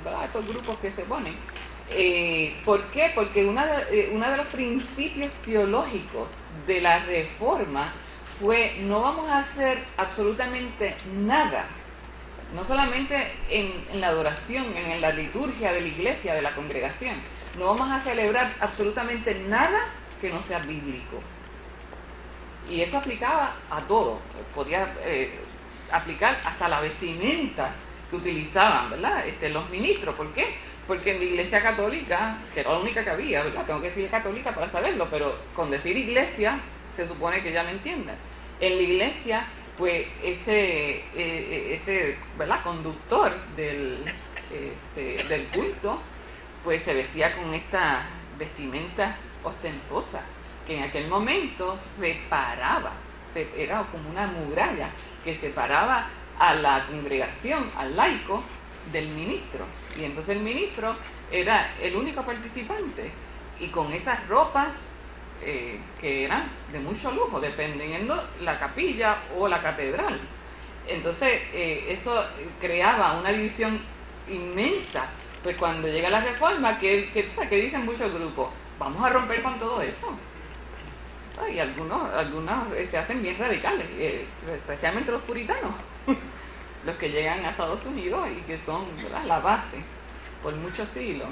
¿verdad?, a estos grupos que se ponen. ¿Por qué? Porque uno de los principios teológicos de la Reforma fue: no vamos a hacer absolutamente nada, no solamente en la adoración, en la liturgia de la iglesia, de la congregación, no vamos a celebrar absolutamente nada que no sea bíblico. Y eso aplicaba a todo, podía aplicar hasta la vestimenta que utilizaban, ¿verdad?, los ministros. ¿Por qué? Porque en la iglesia católica, que era la única que había, ¿verdad?, tengo que decir católica para saberlo, pero con decir iglesia se supone que ya me entienden. En la iglesia, pues ese ¿verdad?, conductor del culto, pues se vestía con esta vestimenta ostentosa, que en aquel momento separaba, era como una muralla que separaba a la congregación, al laico, del ministro. Y entonces el ministro era el único participante, y con esas ropas que eran de mucho lujo, dependiendo la capilla o la catedral. Entonces eso creaba una división inmensa. Pues cuando llega la Reforma, que dicen muchos grupos: vamos a romper con todo eso. Y algunos se hacen bien radicales, especialmente los puritanos, los que llegan a Estados Unidos y que son, ¿verdad?, la base por muchos siglos.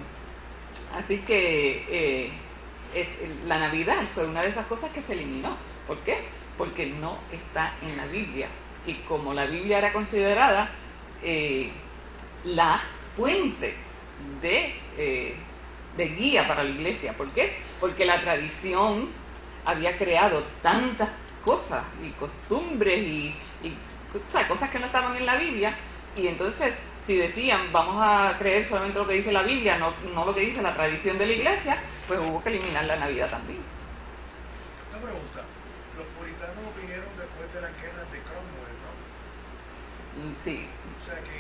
Así que la Navidad fue una de esas cosas que se eliminó. ¿Por qué? Porque no está en la Biblia. Y como la Biblia era considerada la fuente de guía para la iglesia. ¿Por qué? Porque la tradición había creado tantas cosas y costumbres y cosas que no estaban en la Biblia, y entonces si decían vamos a creer solamente lo que dice la Biblia, no lo que dice la tradición de la iglesia, pues hubo que eliminar la Navidad también. Una pregunta: los puritanos vinieron después de las guerras de Cromwell, ¿no? Sí. O sea que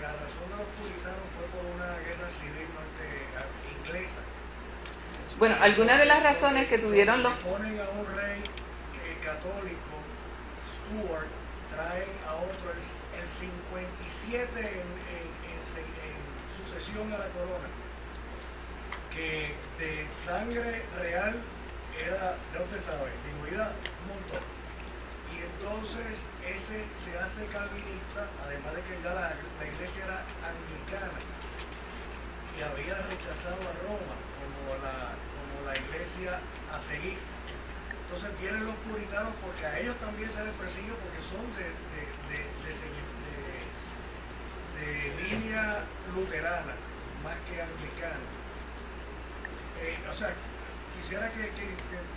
la razón de los puritanos fue por una guerra civil inglesa. Bueno, algunas de las razones que tuvieron los... Ponen a un rey católico, Stuart, traen a otro el 57 en sucesión a la corona, que de sangre real era, ya usted sabe, diluida un montón. Y entonces ese se hace calvinista, además de que ya la iglesia era anglicana y había rechazado a Roma como la iglesia a seguir. Entonces vienen los puritanos, porque a ellos también se les persigue, porque son de línea luterana más que anglicana. O sea, quisiera que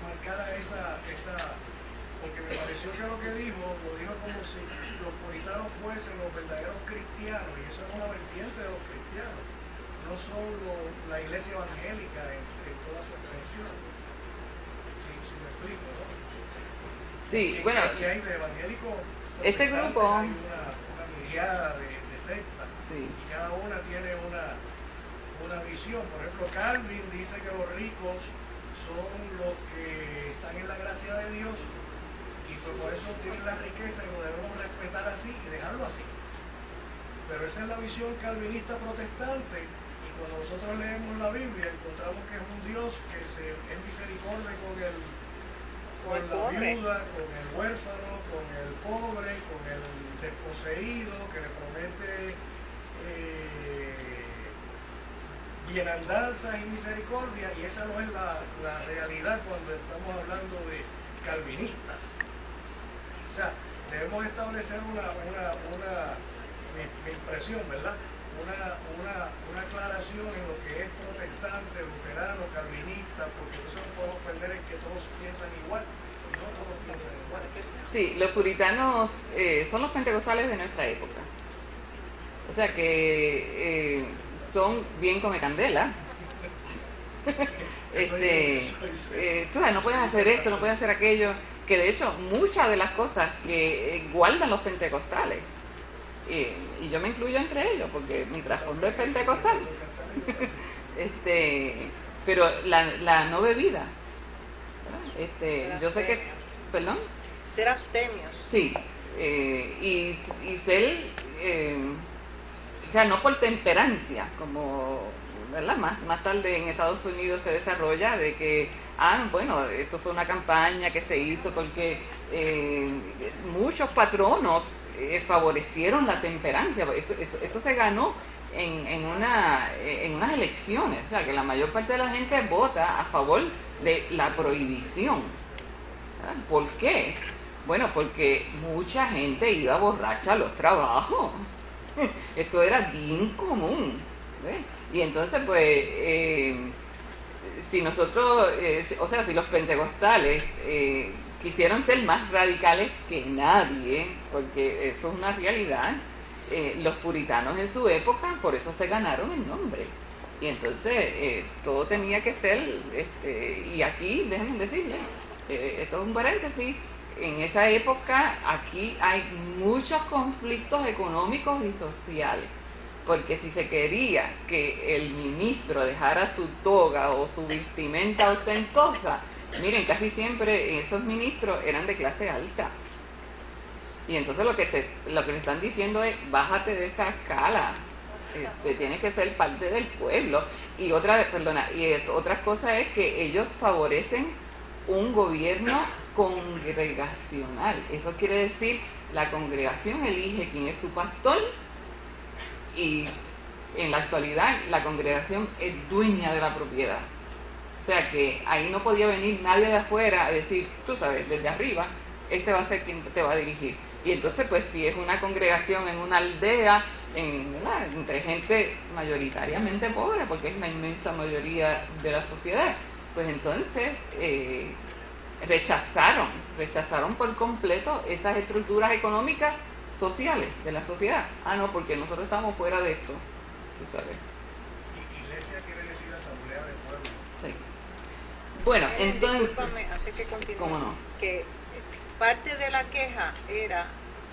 marcara esa, porque me pareció que lo que dijo, lo dijo como si los puritanos fuesen los verdaderos cristianos, y eso es una vertiente de los cristianos, no solo la iglesia evangélica en toda su extensión. Si me explico, ¿no? Sí, bueno, que hay de evangélico, este grupo hay una miriada de sectas, sí, y cada una tiene una visión. Por ejemplo, Calvin dice que los ricos son los que están en la gracia de Dios, y pues por eso tienen la riqueza y lo debemos respetar así y dejarlo así. Pero esa es la visión calvinista protestante, y cuando nosotros leemos la Biblia encontramos que es un Dios que es misericordia con la viuda, con el huérfano, con el pobre, con el desposeído, que le promete bienandanza y misericordia, y esa no es la realidad cuando estamos hablando de calvinistas. O sea, debemos establecer mi impresión, ¿verdad?, una aclaración en lo que es protestante, luterano, calvinista, porque eso no podemos perder en que todos piensan igual, y no todos piensan igual. Sí, los puritanos son los pentecostales de nuestra época. O sea que son bien come candela. Tú sabes, no puedes hacer esto, no puedes hacer aquello, que de hecho muchas de las cosas que guardan los pentecostales, y yo me incluyo entre ellos porque mi trasfondo es pentecostal, pero la no bebida, yo sé que, perdón, ser abstemios, sí, y ser o sea, no por temperancia, como, ¿verdad? Más tarde en Estados Unidos se desarrolla de que, bueno, esto fue una campaña que se hizo porque muchos patronos favorecieron la temperancia. Esto se ganó en unas elecciones, o sea, que la mayor parte de la gente vota a favor de la prohibición. ¿Verdad? ¿Por qué? Bueno, porque mucha gente iba borracha a los trabajos. Esto era bien común. ¿Ves? Y entonces, pues, si nosotros, o sea, si los pentecostales quisieron ser más radicales que nadie, porque eso es una realidad, los puritanos en su época, por eso se ganaron el nombre. Y entonces, todo tenía que ser, y aquí, déjenme decirles, esto es un paréntesis, en esa época aquí hay muchos conflictos económicos y sociales, porque si se quería que el ministro dejara su toga o su vestimenta ostentosa, miren, casi siempre esos ministros eran de clase alta. Y entonces lo que le están diciendo es, bájate de esa escala, tienes que ser parte del pueblo. Y otra cosa es que ellos favorecen un gobierno congregacional. Eso quiere decir, la congregación elige quién es su pastor, y en la actualidad la congregación es dueña de la propiedad. O sea que ahí no podía venir nadie de afuera a decir, tú sabes, desde arriba, este va a ser quien te va a dirigir. Y entonces, pues, si es una congregación en una aldea, entre gente mayoritariamente pobre, porque es la inmensa mayoría de la sociedad, pues entonces rechazaron por completo esas estructuras económicas sociales de la sociedad. No, porque nosotros estamos fuera de esto, tú sabes. Iglesia quiere decir asamblea del pueblo. Sí. Bueno, entonces... Discúlpame, así que continúe. ¿Cómo no? Que parte de la queja era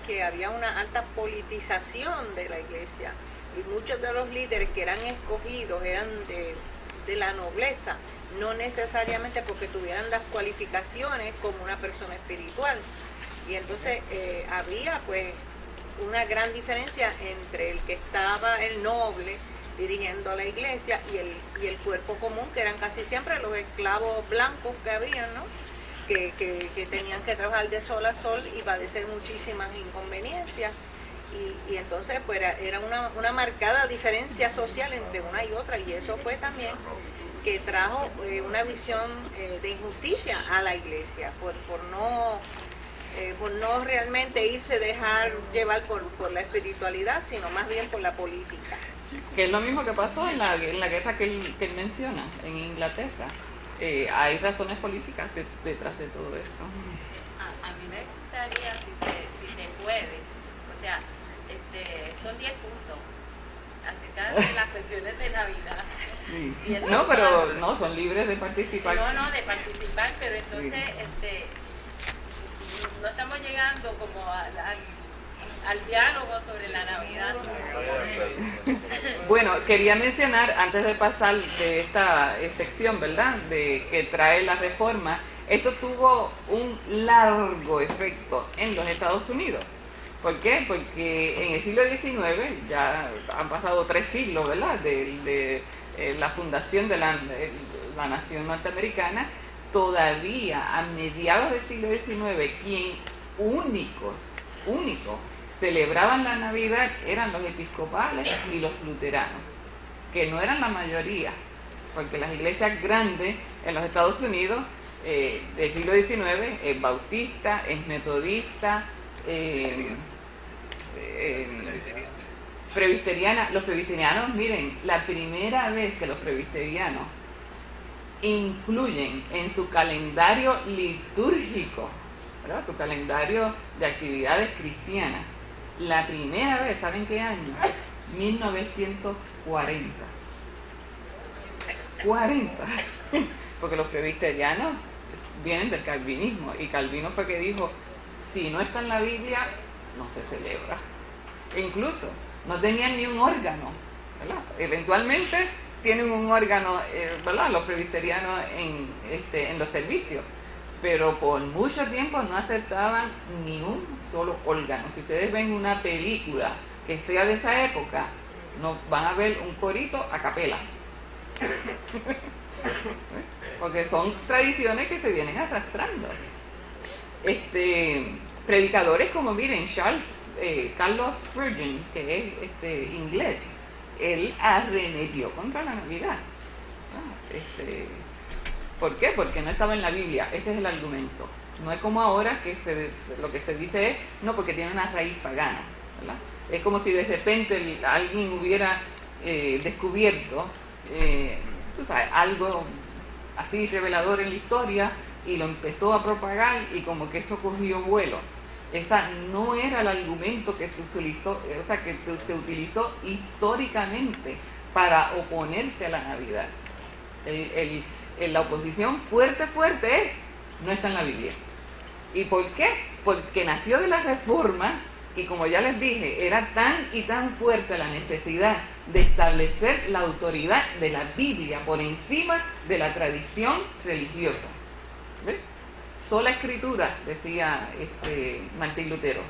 que había una alta politización de la iglesia, y muchos de los líderes que eran escogidos eran de la nobleza, no necesariamente porque tuvieran las cualificaciones como una persona espiritual. Y entonces había pues una gran diferencia entre el que estaba el noble dirigiendo la iglesia y el cuerpo común, que eran casi siempre los esclavos blancos que habían, ¿no? Que tenían que trabajar de sol a sol y padecer muchísimas inconveniencias. Y entonces pues era una marcada diferencia social entre una y otra, y eso fue también que trajo una visión de injusticia a la iglesia por no realmente dejar llevar por la espiritualidad, sino más bien por la política. Que es lo mismo que pasó en la guerra que él menciona en Inglaterra. Hay razones políticas detrás de todo esto. A mí me gustaría, si se puede, o sea, son 10 puntos acerca de las cuestiones de Navidad. Sí. No, pero no, son libres de participar. No, de participar, pero entonces no estamos llegando como al diálogo sobre la Navidad. Bueno, quería mencionar, antes de pasar de esta sección, ¿verdad?, de que trae la reforma, esto tuvo un largo efecto en los Estados Unidos. ¿Por qué? Porque en el siglo XIX, ya han pasado 3 siglos, ¿verdad?, de la fundación de la nación norteamericana. Todavía a mediados del siglo XIX, quien únicos celebraban la Navidad eran los episcopales y los luteranos, que no eran la mayoría, porque las iglesias grandes en los Estados Unidos del siglo XIX es bautista, es metodista, presbiteriana. Los presbiterianos, miren, la primera vez que los presbiterianos incluyen en su calendario litúrgico, ¿verdad?, su calendario de actividades cristianas, la primera vez, ¿saben qué año? 1940. 40. Porque los presbiterianos vienen del calvinismo, y Calvino fue que dijo, si no está en la Biblia, no se celebra. E incluso no tenían ni un órgano, ¿verdad? Eventualmente tienen un órgano, ¿verdad?, los presbiterianos en los servicios, pero por mucho tiempo no aceptaban ni un solo órgano. Si ustedes ven una película que sea de esa época, no van a ver un corito a capela. Porque son tradiciones que se vienen arrastrando. Predicadores como, miren, Carlos Spurgeon, que es inglés, él arremetió contra la Navidad. ¿Por qué? Porque no estaba en la Biblia. Ese es el argumento. No es como ahora que lo que se dice es, no, porque tiene una raíz pagana, ¿verdad? Es como si de repente alguien hubiera descubierto tú sabes, algo así revelador en la historia y lo empezó a propagar y como que eso cogió vuelo. Esa no era el argumento que se utilizó históricamente para oponerse a la Navidad. La oposición fuerte no está en la Biblia. ¿Y por qué? Porque nació de la Reforma y, como ya les dije, era tan y tan fuerte la necesidad de establecer la autoridad de la Biblia por encima de la tradición religiosa. ¿Ves? Sola escritura, decía Martín Lutero.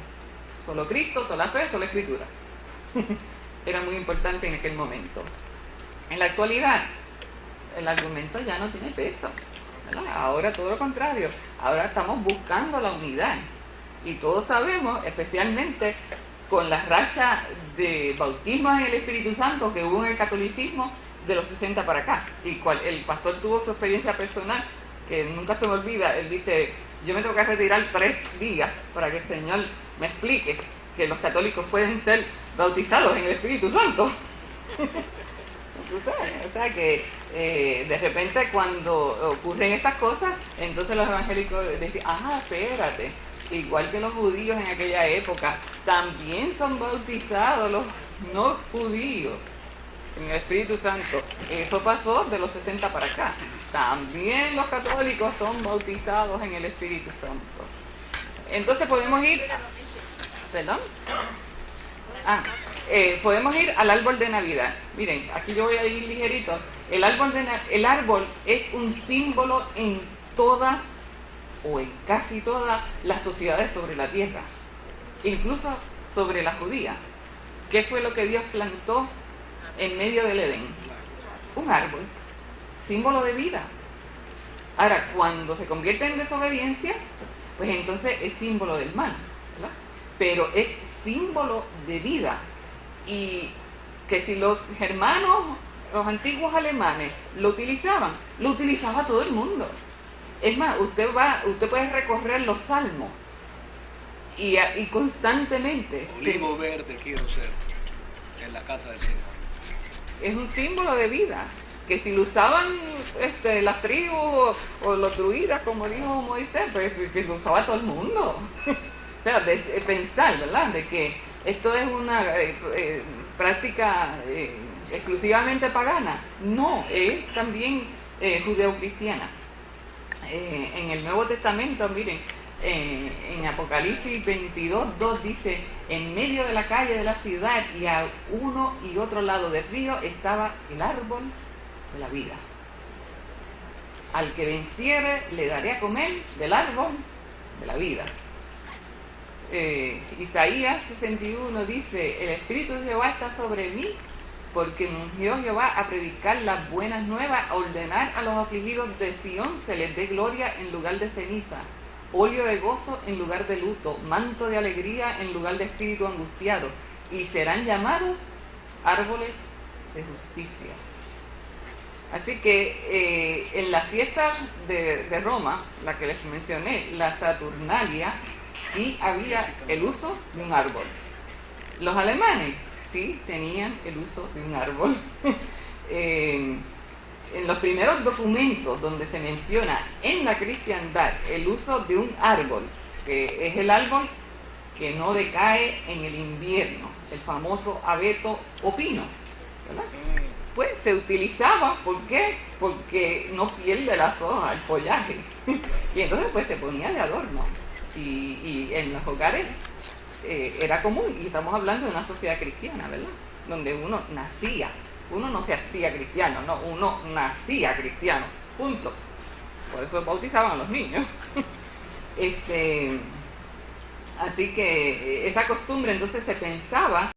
Solo Cristo, sola fe, sola escritura. Era muy importante en aquel momento. En la actualidad, el argumento ya no tiene peso, ¿verdad? Ahora todo lo contrario. Ahora estamos buscando la unidad. Y todos sabemos, especialmente con la racha de bautismos en el Espíritu Santo que hubo en el catolicismo de los 60 para acá. Y el pastor tuvo su experiencia personal, que nunca se me olvida. Él dice, yo me tengo que retirar 3 días para que el Señor me explique que los católicos pueden ser bautizados en el Espíritu Santo. O sea que de repente cuando ocurren estas cosas, entonces los evangélicos dicen, espérate, igual que los judíos en aquella época, también son bautizados los no judíos en el Espíritu Santo. Eso pasó de los 60 para acá. También los católicos son bautizados en el Espíritu Santo. Entonces podemos ir... ¿Perdón? Podemos ir al árbol de Navidad. Miren, aquí yo voy a ir ligerito. El árbol es un símbolo en todas o en casi todas las sociedades sobre la tierra, incluso sobre la judía. ¿Qué fue lo que Dios plantó en medio del Edén? Un árbol, símbolo de vida. Ahora, cuando se convierte en desobediencia, pues entonces es símbolo del mal, ¿verdad? Pero es símbolo de vida. Y que si los germanos, los antiguos alemanes lo utilizaba todo el mundo. Es más, usted puede recorrer los salmos y constantemente... Olivo verde quiero ser en la casa del Señor. Es un símbolo de vida, que si lo usaban las tribus o los druidas, como dijo Moisés, pues que lo usaba todo el mundo. O sea, pensar, ¿verdad?, de que esto es una práctica exclusivamente pagana. No, es también judeocristiana. En el Nuevo Testamento, miren, en Apocalipsis 22:2 dice, en medio de la calle de la ciudad y a uno y otro lado del río estaba el árbol de la vida. Al que venciere le daré a comer del árbol de la vida. Isaías 61 dice, el Espíritu de Jehová está sobre mí, porque me ungió Jehová a predicar las buenas nuevas, a ordenar a los afligidos de Sión se les dé gloria en lugar de ceniza, óleo de gozo en lugar de luto, manto de alegría en lugar de espíritu angustiado, y serán llamados árboles de justicia. Así que en la fiesta de Roma, la que les mencioné, la Saturnalia, sí había el uso de un árbol. Los alemanes sí tenían el uso de un árbol. En los primeros documentos donde se menciona en la cristiandad el uso de un árbol, que es el árbol que no decae en el invierno, el famoso abeto o pino, ¿verdad? Pues se utilizaba, ¿por qué? Porque no pierde las hojas, el follaje. Y entonces pues se ponía de adorno. Y en los hogares era común, y estamos hablando de una sociedad cristiana, ¿verdad?, donde uno no se hacía cristiano, no, uno nacía cristiano, punto. Por eso bautizaban a los niños. Así que esa costumbre entonces se pensaba